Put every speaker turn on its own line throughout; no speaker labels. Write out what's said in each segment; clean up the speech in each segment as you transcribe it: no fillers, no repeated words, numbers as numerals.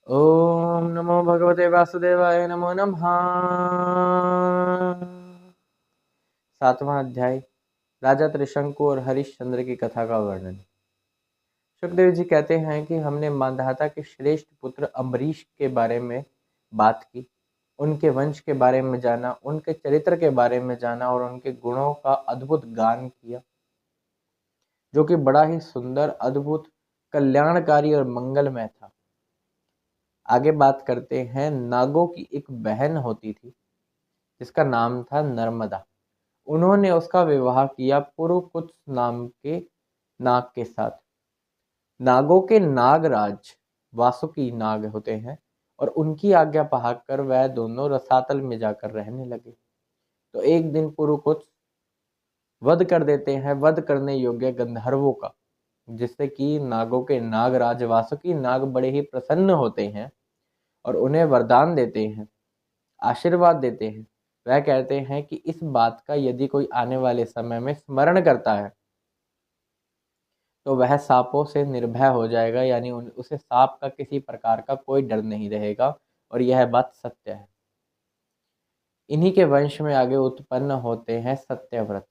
ओम नमो भगवते वासुदेवाय नमो नमः। 7वां अध्याय राजा त्रिशंकु और हरिश्चंद्र की कथा का वर्णन। सुखदेव जी कहते हैं कि हमने मांधाता के श्रेष्ठ पुत्र अम्बरीश के बारे में बात की, उनके वंश के बारे में जाना, उनके चरित्र के बारे में जाना और उनके गुणों का अद्भुत गान किया, जो कि बड़ा ही सुंदर, अद्भुत, कल्याणकारी और मंगलमय था। आगे बात करते हैं। नागों की एक बहन होती थी जिसका नाम था नर्मदा। उन्होंने उसका विवाह किया पुरुकुत्स नाम के नाग के साथ। नागों के नागराज वासुकी नाग होते हैं और उनकी आज्ञा पाकर वह दोनों रसातल में जाकर रहने लगे। तो एक दिन पुरुकुत्स वध कर देते हैं वध करने योग्य गंधर्वों का, जिससे कि नागों के नागराज वासुकी नाग बड़े ही प्रसन्न होते हैं और उन्हें वरदान देते हैं, आशीर्वाद देते हैं। वह कहते हैं कि इस बात का यदि कोई आने वाले समय में स्मरण करता है तो वह सांपों से निर्भय हो जाएगा, यानी उसे सांप का किसी प्रकार का कोई डर नहीं रहेगा। और यह बात सत्य है। इन्हीं के वंश में आगे उत्पन्न होते हैं सत्यव्रत।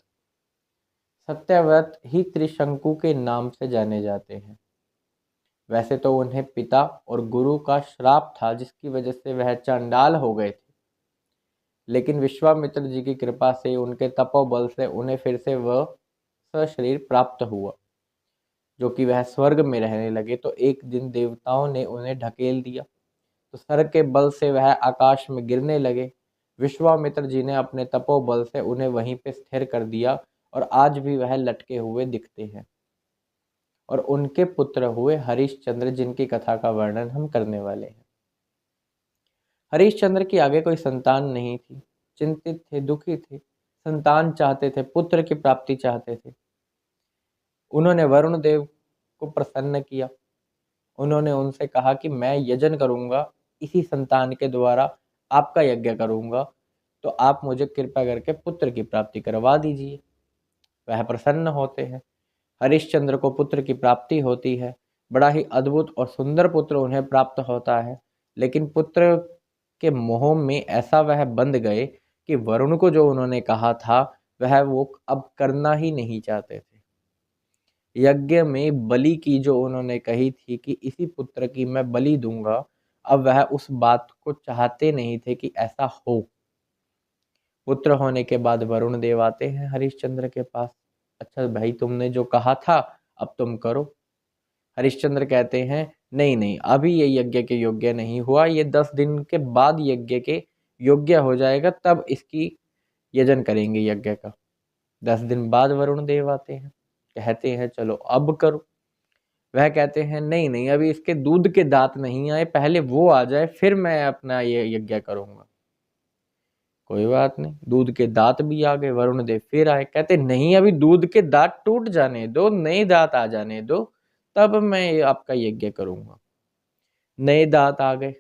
सत्यव्रत ही त्रिशंकु के नाम से जाने जाते हैं। वैसे तो उन्हें पिता और गुरु का श्राप था, जिसकी वजह से वह चांडाल हो गए थे, लेकिन विश्वामित्र जी की कृपा से, उनके तपोबल से उन्हें फिर से वह सशरीर प्राप्त हुआ, जो कि वह स्वर्ग में रहने लगे। तो एक दिन देवताओं ने उन्हें ढकेल दिया, तो सर के बल से वह आकाश में गिरने लगे। विश्वामित्र जी ने अपने तपोबल से उन्हें वहीं पे स्थिर कर दिया और आज भी वह लटके हुए दिखते हैं। और उनके पुत्र हुए हरिश्चंद्र, जिनकी कथा का वर्णन हम करने वाले हैं। हरिश्चंद्र की आगे कोई संतान नहीं थी, चिंतित थे, दुखी थे, संतान चाहते थे, पुत्र की प्राप्ति चाहते थे। उन्होंने वरुण देव को प्रसन्न किया। उन्होंने उनसे कहा कि मैं यजन करूंगा, इसी संतान के द्वारा आपका यज्ञ करूंगा, तो आप मुझे कृपा करके पुत्र की प्राप्ति करवा दीजिए। वह प्रसन्न होते हैं। हरिश्चंद्र को पुत्र की प्राप्ति होती है। बड़ा ही अद्भुत और सुंदर पुत्र उन्हें प्राप्त होता है। लेकिन पुत्र के मोह में ऐसा वह बंध गए कि वरुण को जो उन्होंने कहा था वह वो अब करना ही नहीं चाहते थे। यज्ञ में बलि की जो उन्होंने कही थी कि इसी पुत्र की मैं बलि दूंगा, अब वह उस बात को चाहते नहीं थे कि ऐसा हो। पुत्र होने के बाद वरुण देव आते हैं हरिश्चंद्र के पास। अच्छा भाई, तुमने जो कहा था अब तुम करो। हरिश्चंद्र कहते हैं नहीं नहीं, अभी ये यज्ञ के योग्य नहीं हुआ, ये 10 दिन के बाद यज्ञ के योग्य हो जाएगा, तब इसकी यजन करेंगे यज्ञ का। 10 दिन बाद वरुण देव आते हैं, कहते हैं चलो अब करो। वह कहते हैं नहीं नहीं, अभी इसके दूध के दांत नहीं आए, पहले वो आ जाए फिर मैं अपना ये यज्ञ करूंगा। कोई बात नहीं, दूध के दांत भी आ गए। वरुण देव फिर आए, कहते नहीं, अभी दूध के दांत टूट जाने दो, नए दांत आ जाने दो, तब मैं आपका यज्ञ करूंगा। नए दांत आ गए,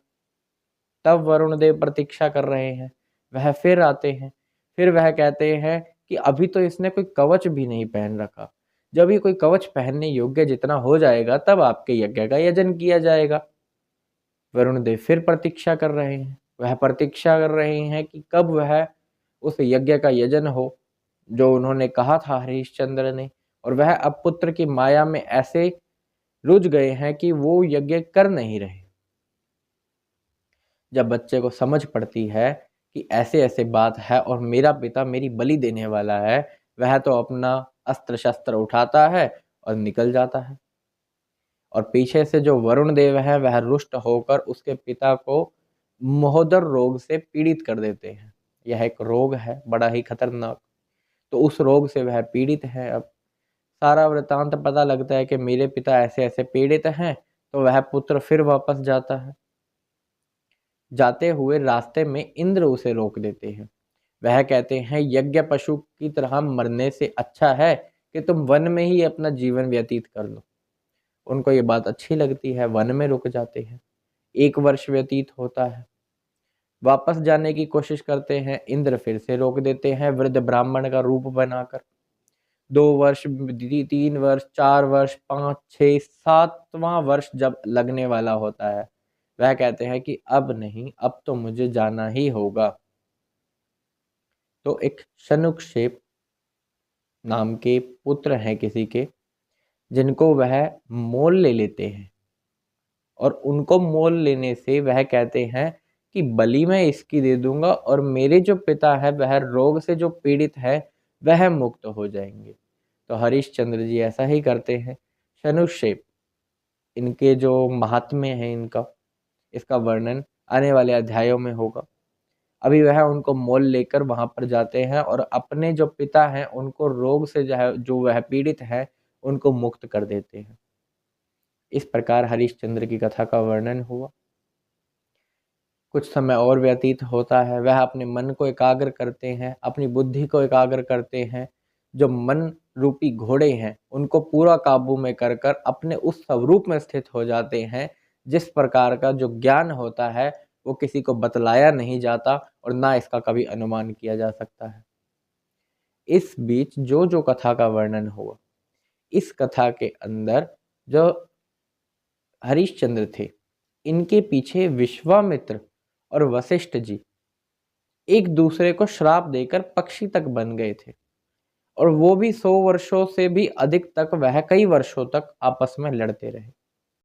तब वरुण देव प्रतीक्षा कर रहे हैं। वह फिर आते हैं, फिर वह कहते हैं कि अभी तो इसने कोई कवच भी नहीं पहन रखा, जब ये कोई कवच पहनने योग्य जितना हो जाएगा तब आपके यज्ञ का यजन किया जाएगा। वरुण देव फिर प्रतीक्षा कर रहे हैं। वह प्रतीक्षा कर रहे हैं कि कब वह उस यज्ञ का यजन हो जो उन्होंने कहा था हरिश्चंद्र ने। और वह अब पुत्र की माया में ऐसे रुझ गए हैं कि वो यज्ञ कर नहीं रहे। जब बच्चे को समझ पड़ती है कि ऐसे ऐसे बात है और मेरा पिता मेरी बलि देने वाला है, वह तो अपना अस्त्र शस्त्र उठाता है और निकल जाता है। और पीछे से जो वरुण देव है वह रुष्ट होकर उसके पिता को महोदर रोग से पीड़ित कर देते हैं। यह एक रोग है बड़ा ही खतरनाक। तो उस रोग से वह पीड़ित है। अब सारा वृतांत पता लगता है कि मेरे पिता ऐसे ऐसे पीड़ित हैं, तो वह पुत्र फिर वापस जाता है। जाते हुए रास्ते में इंद्र उसे रोक देते हैं। वह कहते हैं यज्ञ पशु की तरह मरने से अच्छा है कि तुम वन में ही अपना जीवन व्यतीत कर लो। उनको ये बात अच्छी लगती है, वन में रुक जाते हैं। 1 वर्ष व्यतीत होता है, वापस जाने की कोशिश करते हैं, इंद्र फिर से रोक देते हैं वृद्ध ब्राह्मण का रूप बनाकर। 2 वर्ष, 3 वर्ष, 4 वर्ष, 5, 6, 7वां वर्ष जब लगने वाला होता है, वह कहते हैं कि अब नहीं, अब तो मुझे जाना ही होगा। तो एक शनुक्षेप नाम के पुत्र हैं किसी के, जिनको वह मोल ले लेते हैं, और उनको मोल लेने से वह कहते हैं कि बलि मैं इसकी दे दूंगा और मेरे जो पिता है वह रोग से जो पीड़ित है वह मुक्त हो जाएंगे। तो हरिश्चंद्र जी ऐसा ही करते हैं। शनुक्षेप, इनके जो महात्म्य है इनका, इसका वर्णन आने वाले अध्यायों में होगा। अभी वह उनको मोल लेकर वहां पर जाते हैं और अपने जो पिता हैं उनको रोग से जो वह पीड़ित है उनको मुक्त कर देते हैं। इस प्रकार हरिश्चंद्र की कथा का वर्णन हुआ। कुछ समय और व्यतीत होता है, वह अपने मन को एकाग्र करते हैं, अपनी बुद्धि को एकाग्र करते हैं। जो मन रूपी घोड़े हैं उनको पूरा काबू में कर कर अपने उस स्वरूप में स्थित हो जाते हैं जिस प्रकार का जो ज्ञान होता है वो किसी को बतलाया नहीं जाता और ना इसका कभी अनुमान किया जा सकता है। इस बीच जो जो कथा का वर्णन हुआ, इस कथा के अंदर जो हरिश्चंद्र थे, इनके पीछे विश्वामित्र और वशिष्ठ जी एक दूसरे को श्राप देकर पक्षी तक बन गए थे, और वो भी 100 वर्षों से भी अधिक तक, वह कई वर्षों तक आपस में लड़ते रहे।